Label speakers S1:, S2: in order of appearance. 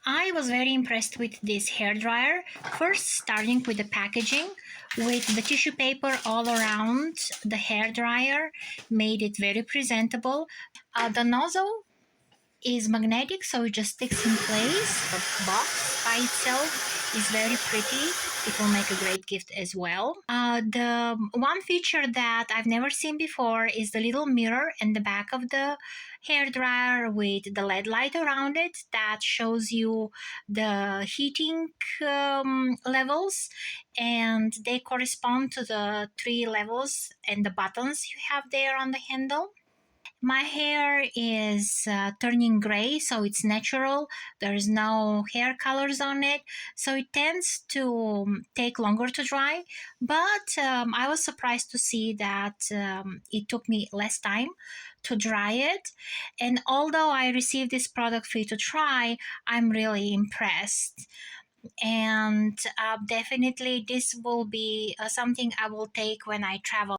S1: I was very impressed with this hairdryer. First, starting with the packaging, with the tissue paper all around the hairdryer, made it very presentable. The nozzle is magnetic, so it just sticks in place. The box by itself is very pretty. It will make a great gift as well. The one feature that I've never seen before is the little mirror in the back of the hair dryer with the LED light around it that shows you the heating levels, and they correspond to the three levels and the buttons you have there on the handle. My hair is turning gray, so it's natural. There's no hair colors on it, so it tends to take longer to dry. But I was surprised to see that it took me less time to dry it. And although I received this product free to try, I'm really impressed. And definitely, this will be something I will take when I travel.